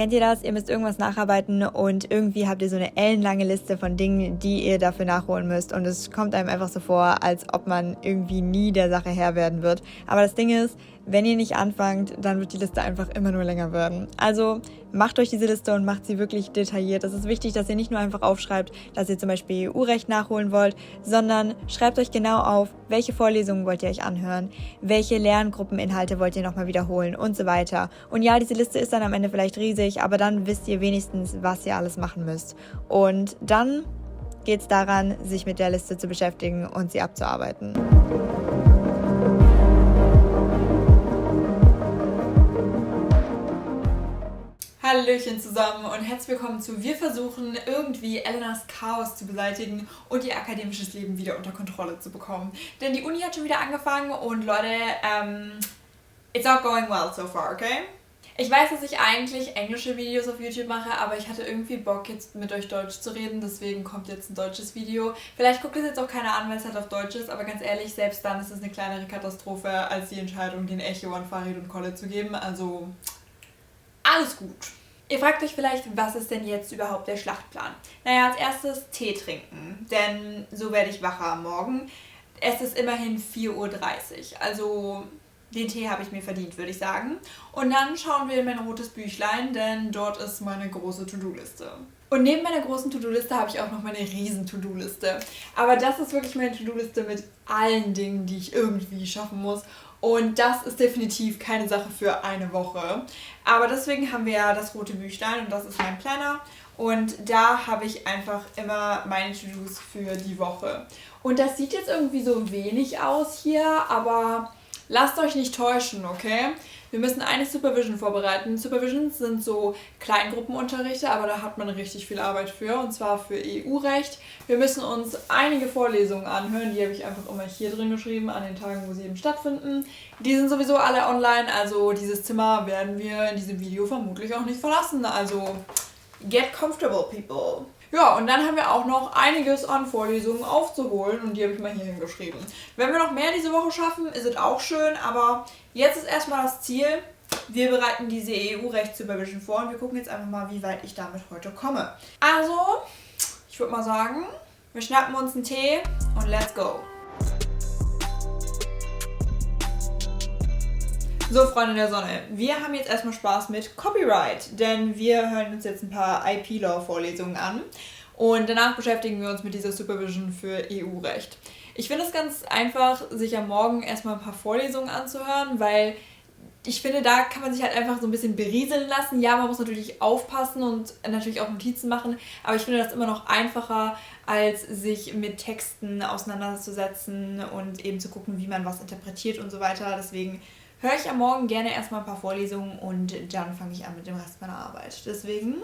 Kennt ihr das? Ihr müsst irgendwas nacharbeiten und irgendwie habt ihr so eine ellenlange Liste von Dingen, die ihr dafür nachholen müsst. Und es kommt einem einfach so vor, als ob man irgendwie nie der Sache Herr werden wird. Aber das Ding ist, wenn ihr nicht anfangt, dann wird die Liste einfach immer nur länger werden. Also macht euch diese Liste und macht sie wirklich detailliert. Es ist wichtig, dass ihr nicht nur einfach aufschreibt, dass ihr zum Beispiel EU-Recht nachholen wollt, sondern schreibt euch genau auf, welche Vorlesungen wollt ihr euch anhören, welche Lerngruppeninhalte wollt ihr nochmal wiederholen und so weiter. Und ja, diese Liste ist dann am Ende vielleicht riesig, aber dann wisst ihr wenigstens, was ihr alles machen müsst. Und dann geht es daran, sich mit der Liste zu beschäftigen und sie abzuarbeiten. Hallöchen zusammen und herzlich willkommen zu Wir versuchen irgendwie Elenas Chaos zu beseitigen und ihr akademisches Leben wieder unter Kontrolle zu bekommen. Denn die Uni hat schon wieder angefangen und Leute, it's not going well so far, okay? Ich weiß, dass ich eigentlich englische Videos auf YouTube mache, aber ich hatte irgendwie Bock, jetzt mit euch Deutsch zu reden, deswegen kommt jetzt ein deutsches Video. Vielleicht guckt es jetzt auch keiner an, weil es halt auf Deutsch ist, aber ganz ehrlich, selbst dann ist es eine kleinere Katastrophe, als die Entscheidung, den Echo an Farid und Kolle zu geben, also alles gut. Ihr fragt euch vielleicht, was ist denn jetzt überhaupt der Schlachtplan? Naja, als erstes Tee trinken, denn so werde ich wacher am Morgen. Es ist immerhin 4:30 Uhr, also den Tee habe ich mir verdient, würde ich sagen. Und dann schauen wir in mein rotes Büchlein, denn dort ist meine große To-Do-Liste. Und neben meiner großen To-Do-Liste habe ich auch noch meine riesen To-Do-Liste. Aber das ist wirklich meine To-Do-Liste mit allen Dingen, die ich irgendwie schaffen muss. Und das ist definitiv keine Sache für eine Woche. Aber deswegen haben wir ja das rote Büchlein und das ist mein Planner. Und da habe ich einfach immer meine To-Dos für die Woche. Und das sieht jetzt irgendwie so wenig aus hier, aber lasst euch nicht täuschen, okay? Wir müssen eine Supervision vorbereiten. Supervisions sind so Kleingruppenunterrichte, aber da hat man richtig viel Arbeit für, und zwar für EU-Recht. Wir müssen uns einige Vorlesungen anhören, die habe ich einfach immer hier drin geschrieben, an den Tagen, wo sie eben stattfinden. Die sind sowieso alle online, also dieses Zimmer werden wir in diesem Video vermutlich auch nicht verlassen. Also get comfortable, people. Ja, und dann haben wir auch noch einiges an Vorlesungen aufzuholen und die habe ich mal hier hingeschrieben. Wenn wir noch mehr diese Woche schaffen, ist es auch schön, aber jetzt ist erstmal das Ziel, wir bereiten diese EU-Rechts-Supervision vor und wir gucken jetzt einfach mal, wie weit ich damit heute komme. Also, ich würde mal sagen, wir schnappen uns einen Tee und let's go. So, Freunde der Sonne, wir haben jetzt erstmal Spaß mit Copyright, denn wir hören uns jetzt ein paar IP-Law-Vorlesungen an und danach beschäftigen wir uns mit dieser Supervision für EU-Recht. Ich finde es ganz einfach, sich am Morgen erstmal ein paar Vorlesungen anzuhören, weil ich finde, da kann man sich halt einfach so ein bisschen berieseln lassen. Ja, man muss natürlich aufpassen und natürlich auch Notizen machen, aber ich finde das immer noch einfacher, als sich mit Texten auseinanderzusetzen und eben zu gucken, wie man was interpretiert und so weiter. Deswegen höre ich am Morgen gerne erstmal ein paar Vorlesungen und dann fange ich an mit dem Rest meiner Arbeit. Deswegen,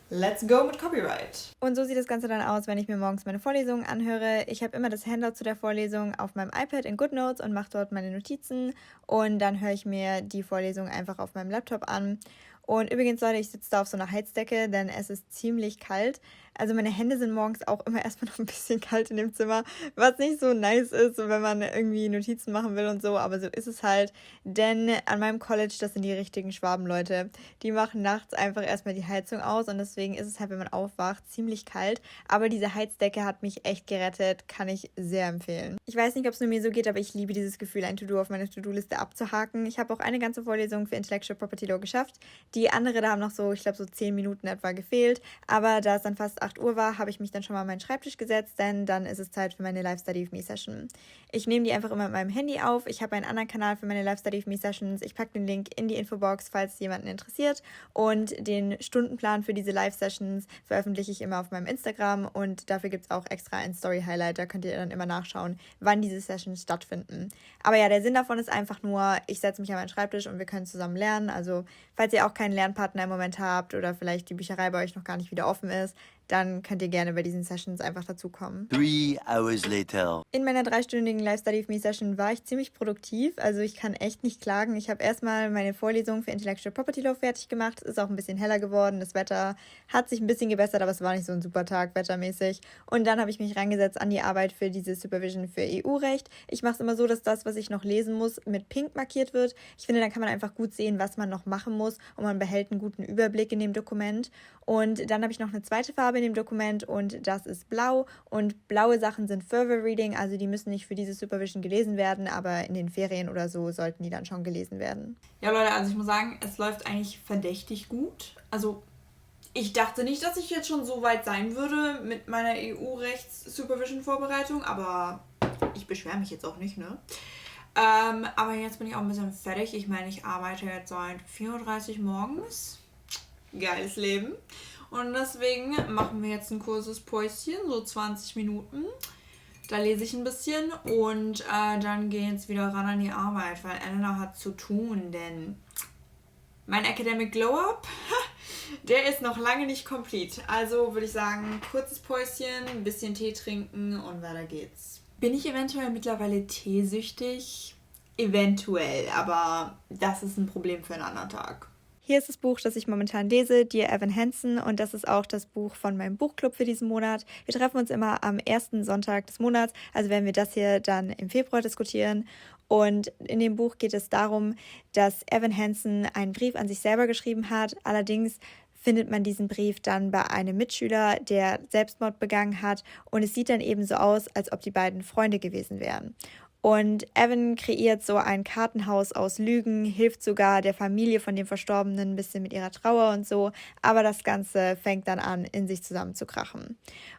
let's go mit Copyright. Und so sieht das Ganze dann aus, wenn ich mir morgens meine Vorlesungen anhöre. Ich habe immer das Handout zu der Vorlesung auf meinem iPad in GoodNotes und mache dort meine Notizen. Und dann höre ich mir die Vorlesung einfach auf meinem Laptop an. Und übrigens, Leute, ich sitze da auf so einer Heizdecke, denn es ist ziemlich kalt. Also meine Hände sind morgens auch immer erstmal noch ein bisschen kalt in dem Zimmer, was nicht so nice ist, wenn man irgendwie Notizen machen will und so, aber so ist es halt. Denn an meinem College, das sind die richtigen Schwabenleute, die machen nachts einfach erstmal die Heizung aus und deswegen ist es halt, wenn man aufwacht, ziemlich kalt. Aber diese Heizdecke hat mich echt gerettet, kann ich sehr empfehlen. Ich weiß nicht, ob es nur mir so geht, aber ich liebe dieses Gefühl, ein To-Do auf meine To-Do-Liste abzuhaken. Ich habe auch eine ganze Vorlesung für Intellectual Property Law geschafft. Die andere, da haben noch so, ich glaube, so 10 Minuten etwa gefehlt. Aber da es dann fast 8 Uhr war, habe ich mich dann schon mal an meinen Schreibtisch gesetzt, denn dann ist es Zeit für meine Live Study with Me Session. Ich nehme die einfach immer mit meinem Handy auf. Ich habe einen anderen Kanal für meine Live Study with Me Sessions. Ich packe den Link in die Infobox, falls jemanden interessiert. Und den Stundenplan für diese Live-Sessions veröffentliche ich immer auf meinem Instagram und dafür gibt es auch extra ein Story-Highlight. Da könnt ihr dann immer nachschauen, wann diese Sessions stattfinden. Aber ja, der Sinn davon ist einfach nur, ich setze mich an meinen Schreibtisch und wir können zusammen lernen. Also falls ihr auch keinen Lernpartner im Moment habt oder vielleicht die Bücherei bei euch noch gar nicht wieder offen ist, dann könnt ihr gerne bei diesen Sessions einfach dazukommen. 3 hours later. In meiner 3-stündigen Live Study with Me Session war ich ziemlich produktiv, also ich kann echt nicht klagen. Ich habe erstmal meine Vorlesung für Intellectual Property Law fertig gemacht, ist auch ein bisschen heller geworden, das Wetter hat sich ein bisschen gebessert, aber es war nicht so ein super Tag wettermäßig. Und dann habe ich mich reingesetzt an die Arbeit für diese Supervision für EU-Recht. Ich mache es immer so, dass das, was ich noch lesen muss, mit pink markiert wird. Ich finde, dann kann man einfach gut sehen, was man noch machen muss und man behält einen guten Überblick in dem Dokument. Und dann habe ich noch eine zweite Farbe in dem Dokument und das ist blau. Und blaue Sachen sind Further Reading, also die müssen nicht für diese Supervision gelesen werden, aber in den Ferien oder so sollten die dann schon gelesen werden. Ja, Leute, also ich muss sagen, es läuft eigentlich verdächtig gut. Also ich dachte nicht, dass ich jetzt schon so weit sein würde mit meiner EU-Rechts-Supervision-Vorbereitung, aber ich beschwere mich jetzt auch nicht, ne? Aber jetzt bin ich auch ein bisschen fertig. Ich meine, ich arbeite jetzt seit 4:30 Uhr morgens. Geiles Leben. Und deswegen machen wir jetzt ein kurzes Päuschen, so 20 Minuten. Da lese ich ein bisschen und dann gehe ich wieder ran an die Arbeit, weil Elena hat zu tun, denn mein Academic Glow-Up, der ist noch lange nicht complete. Also würde ich sagen, kurzes Päuschen, ein bisschen Tee trinken und weiter geht's. Bin ich eventuell mittlerweile teesüchtig? Eventuell, aber das ist ein Problem für einen anderen Tag. Hier ist das Buch, das ich momentan lese, Dear Evan Hansen, und das ist auch das Buch von meinem Buchclub für diesen Monat. Wir treffen uns immer am ersten Sonntag des Monats, also werden wir das hier dann im Februar diskutieren. Und in dem Buch geht es darum, dass Evan Hansen einen Brief an sich selber geschrieben hat. Allerdings findet man diesen Brief dann bei einem Mitschüler, der Selbstmord begangen hat, und es sieht dann eben so aus, als ob die beiden Freunde gewesen wären. Und Evan kreiert so ein Kartenhaus aus Lügen, hilft sogar der Familie von dem Verstorbenen ein bisschen mit ihrer Trauer und so. Aber das Ganze fängt dann an, in sich zusammenzukrachen.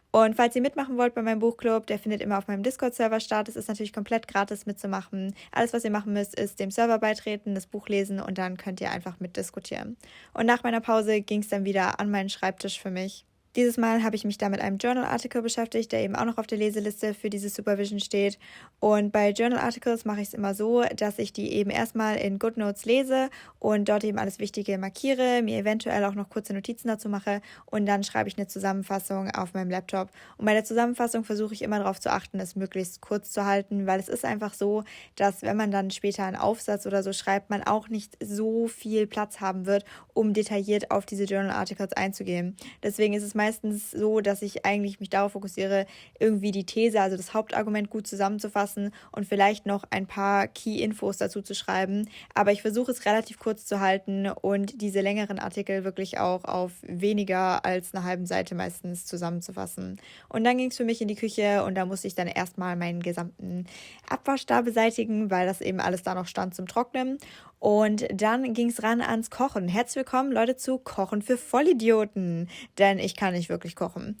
Und falls ihr mitmachen wollt bei meinem Buchclub, der findet immer auf meinem Discord-Server statt. Es ist natürlich komplett gratis mitzumachen. Alles, was ihr machen müsst, ist dem Server beitreten, das Buch lesen und dann könnt ihr einfach mitdiskutieren. Und nach meiner Pause ging es dann wieder an meinen Schreibtisch für mich. Dieses Mal habe ich mich da mit einem Journal-Artikel beschäftigt, der eben auch noch auf der Leseliste für diese Supervision steht. Und bei Journal-Articles mache ich es immer so, dass ich die eben erstmal in GoodNotes lese und dort eben alles Wichtige markiere, mir eventuell auch noch kurze Notizen dazu mache und dann schreibe ich eine Zusammenfassung auf meinem Laptop. Und bei der Zusammenfassung versuche ich immer darauf zu achten, es möglichst kurz zu halten, weil es ist einfach so, dass wenn man dann später einen Aufsatz oder so schreibt, man auch nicht so viel Platz haben wird, um detailliert auf diese Journal-Articles einzugehen. Deswegen ist es meistens so, dass ich eigentlich mich darauf fokussiere, irgendwie die These, also das Hauptargument gut zusammenzufassen und vielleicht noch ein paar Key-Infos dazu zu schreiben. Aber ich versuche es relativ kurz zu halten und diese längeren Artikel wirklich auch auf weniger als eine halbe Seite meistens zusammenzufassen. Und dann ging es für mich in die Küche und da musste ich dann erstmal meinen gesamten Abwasch da beseitigen, weil das eben alles da noch stand zum Trocknen. Und dann ging es ran ans Kochen. Herzlich willkommen, Leute, zu Kochen für Vollidioten, denn ich kann nicht wirklich kochen.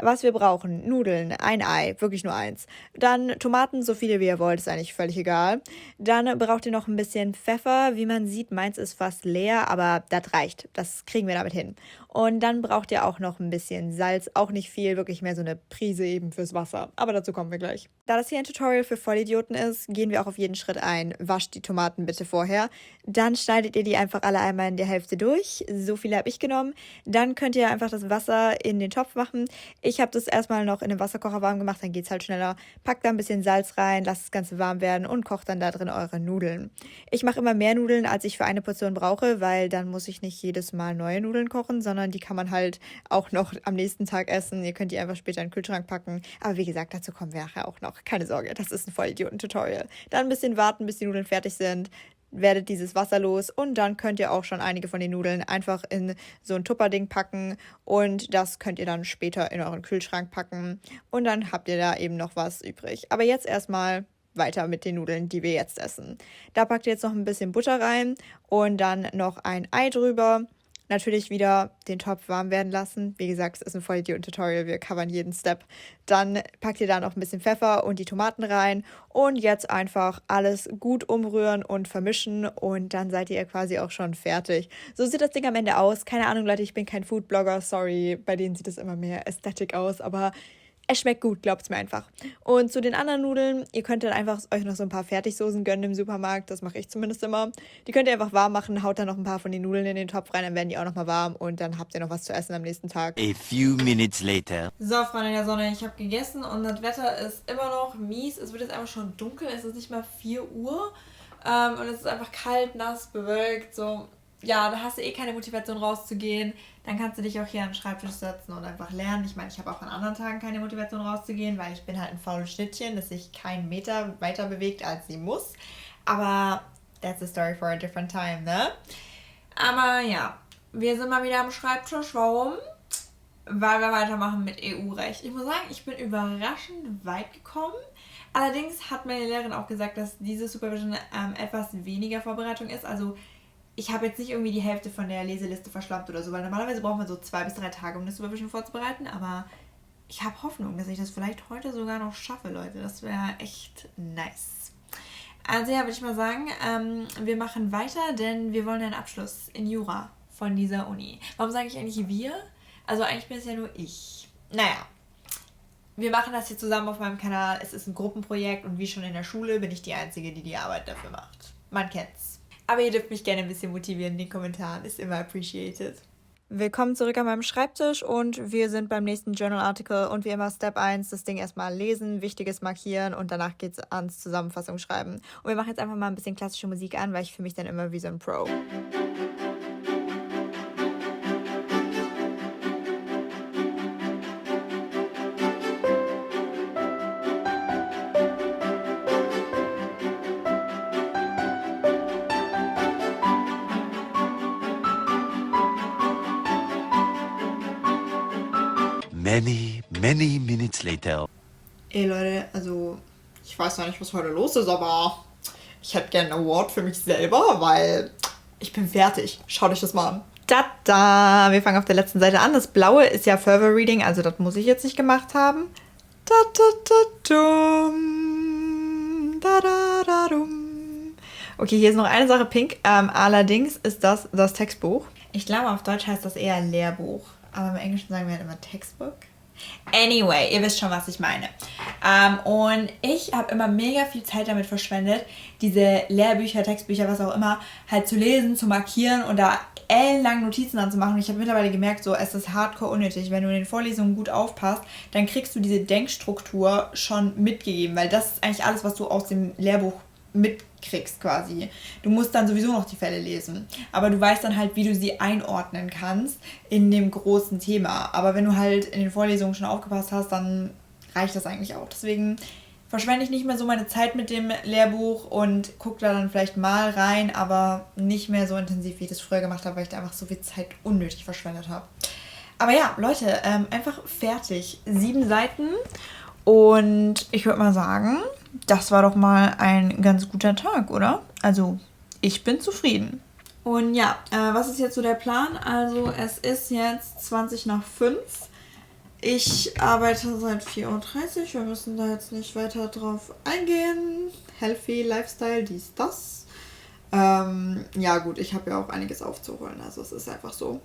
Was wir brauchen: Nudeln, ein Ei, wirklich nur eins. Dann Tomaten, so viele wie ihr wollt, ist eigentlich völlig egal. Dann braucht ihr noch ein bisschen Pfeffer. Wie man sieht, meins ist fast leer, aber das reicht. Das kriegen wir damit hin. Und dann braucht ihr auch noch ein bisschen Salz, auch nicht viel, wirklich mehr so eine Prise eben fürs Wasser. Aber dazu kommen wir gleich. Da das hier ein Tutorial für Vollidioten ist, gehen wir auch auf jeden Schritt ein. Wascht die Tomaten bitte vorher. Dann schneidet ihr die einfach alle einmal in der Hälfte durch. So viele habe ich genommen. Dann könnt ihr einfach das Wasser in den Topf machen. Ich habe das erstmal noch in einem Wasserkocher warm gemacht, dann geht es halt schneller. Packt da ein bisschen Salz rein, lasst das Ganze warm werden und kocht dann da drin eure Nudeln. Ich mache immer mehr Nudeln, als ich für eine Portion brauche, weil dann muss ich nicht jedes Mal neue Nudeln kochen, sondern die kann man halt auch noch am nächsten Tag essen. Ihr könnt die einfach später in den Kühlschrank packen. Aber wie gesagt, dazu kommen wir nachher auch noch. Keine Sorge, das ist ein Vollidioten-Tutorial. Dann ein bisschen warten, bis die Nudeln fertig sind. Werdet dieses Wasser los und dann könnt ihr auch schon einige von den Nudeln einfach in so ein Tupperding packen und das könnt ihr dann später in euren Kühlschrank packen und dann habt ihr da eben noch was übrig. Aber jetzt erstmal weiter mit den Nudeln, die wir jetzt essen. Da packt ihr jetzt noch ein bisschen Butter rein und dann noch ein Ei drüber. Natürlich wieder den Topf warm werden lassen. Wie gesagt, es ist ein Vollidiot-Tutorial, wir covern jeden Step. Dann packt ihr da noch ein bisschen Pfeffer und die Tomaten rein und jetzt einfach alles gut umrühren und vermischen und dann seid ihr quasi auch schon fertig. So sieht das Ding am Ende aus. Keine Ahnung, Leute, ich bin kein Foodblogger, sorry, bei denen sieht es immer mehr ästhetisch aus, aber Es schmeckt gut, glaubt es mir einfach. Und zu den anderen Nudeln, ihr könnt dann einfach euch noch so ein paar Fertigsoßen gönnen im Supermarkt. Das mache ich zumindest immer. Die könnt ihr einfach warm machen, haut dann noch ein paar von den Nudeln in den Topf rein, dann werden die auch nochmal warm und dann habt ihr noch was zu essen am nächsten Tag. A few minutes later. So, Freunde der Sonne, ich habe gegessen und das Wetter ist immer noch mies. Es wird jetzt einfach schon dunkel, es ist nicht mal 4 Uhr. Und es ist einfach kalt, nass, bewölkt. So, ja, da hast du eh keine Motivation rauszugehen. Dann kannst du dich auch hier an den Schreibtisch setzen und einfach lernen. Ich meine, ich habe auch an anderen Tagen keine Motivation rauszugehen, weil ich bin halt ein faules Schnittchen, das sich keinen Meter weiter bewegt, als sie muss. Aber that's a story for a different time, ne? Aber ja, wir sind mal wieder am Schreibtisch. Warum? Weil wir weitermachen mit EU-Recht. Ich muss sagen, ich bin überraschend weit gekommen. Allerdings hat meine Lehrerin auch gesagt, dass diese Supervision etwas weniger Vorbereitung ist. Also ich habe jetzt nicht irgendwie die Hälfte von der Leseliste verschlampt oder so, weil normalerweise braucht man so 2 bis 3 Tage, um eine Supervision vorzubereiten. Aber ich habe Hoffnung, dass ich das vielleicht heute sogar noch schaffe, Leute. Das wäre echt nice. Also ja, würde ich mal sagen, wir machen weiter, denn wir wollen einen Abschluss in Jura von dieser Uni. Warum sage ich eigentlich wir? Also eigentlich bin es ja nur ich. Naja, wir machen das hier zusammen auf meinem Kanal. Es ist ein Gruppenprojekt und wie schon in der Schule bin ich die Einzige, die die Arbeit dafür macht. Man kennt's. Aber ihr dürft mich gerne ein bisschen motivieren in den Kommentaren. Ist immer appreciated. Willkommen zurück an meinem Schreibtisch und wir sind beim nächsten Journal-Artikel und wie immer Step 1, das Ding erstmal lesen, Wichtiges markieren und danach geht's ans Zusammenfassung schreiben. Und wir machen jetzt einfach mal ein bisschen klassische Musik an, weil ich fühle mich dann immer wie so ein Pro. Many minutes later. Ey Leute, also ich weiß noch nicht, was heute los ist, aber ich hätte gerne einen Award für mich selber, weil ich bin fertig. Schaut euch das mal an. Tada! Wir fangen auf der letzten Seite an. Das Blaue ist ja Further Reading, also das muss ich jetzt nicht gemacht haben. Da da da dum. Da da da dum. Okay, hier ist noch eine Sache pink. Allerdings ist das Textbuch. Ich glaube, auf Deutsch heißt das eher Lehrbuch. Aber im Englischen sagen wir halt immer Textbook. Anyway, ihr wisst schon, was ich meine. Und ich habe immer mega viel Zeit damit verschwendet, diese Lehrbücher, Textbücher, was auch immer, halt zu lesen, zu markieren und da ellenlang Notizen anzumachen. Und ich habe mittlerweile gemerkt, so, es ist hardcore unnötig. Wenn du in den Vorlesungen gut aufpasst, dann kriegst du diese Denkstruktur schon mitgegeben, weil das ist eigentlich alles, was du aus dem Lehrbuch mitkriegst quasi. Du musst dann sowieso noch die Fälle lesen. Aber du weißt dann halt, wie du sie einordnen kannst in dem großen Thema. Aber wenn du halt in den Vorlesungen schon aufgepasst hast, dann reicht das eigentlich auch. Deswegen verschwende ich nicht mehr so meine Zeit mit dem Lehrbuch und gucke da dann vielleicht mal rein, aber nicht mehr so intensiv, wie ich das früher gemacht habe, weil ich da einfach so viel Zeit unnötig verschwendet habe. Aber ja, Leute, einfach fertig. 7 Seiten und ich würde mal sagen, das war doch mal ein ganz guter Tag, oder? Also, ich bin zufrieden. Und ja, was ist jetzt so der Plan? Also, es ist jetzt 20 nach 5. Ich arbeite seit 4:30 Uhr. Wir müssen da jetzt nicht weiter drauf eingehen. Healthy Lifestyle, dies, das. Ja gut, ich habe ja auch einiges aufzuholen. Also, es ist einfach so.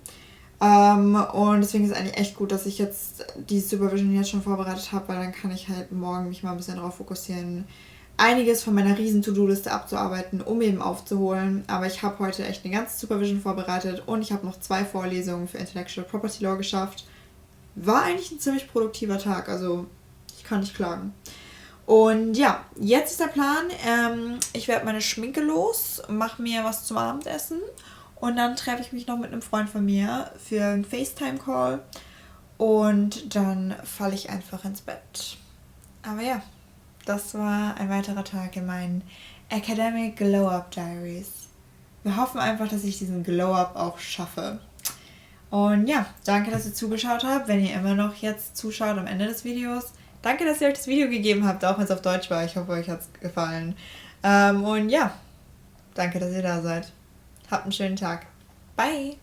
Und deswegen ist es eigentlich echt gut, dass ich jetzt die Supervision jetzt schon vorbereitet habe, weil dann kann ich halt morgen mich mal ein bisschen darauf fokussieren, einiges von meiner riesen To-Do-Liste abzuarbeiten, um eben aufzuholen. Aber ich habe heute echt eine ganze Supervision vorbereitet und ich habe noch 2 Vorlesungen für Intellectual Property Law geschafft. War eigentlich ein ziemlich produktiver Tag, also ich kann nicht klagen. Und ja, jetzt ist der Plan, ich werde meine Schminke los, mache mir was zum Abendessen. Und dann treffe ich mich noch mit einem Freund von mir für einen FaceTime-Call. Und dann falle ich einfach ins Bett. Aber ja, das war ein weiterer Tag in meinen Academic Glow-Up Diaries. Wir hoffen einfach, dass ich diesen Glow-Up auch schaffe. Und ja, danke, dass ihr zugeschaut habt. Wenn ihr immer noch jetzt zuschaut am Ende des Videos. Danke, dass ihr euch das Video gegeben habt, auch wenn es auf Deutsch war. Ich hoffe, euch hat es gefallen. Und ja, danke, dass ihr da seid. Habt einen schönen Tag. Bye!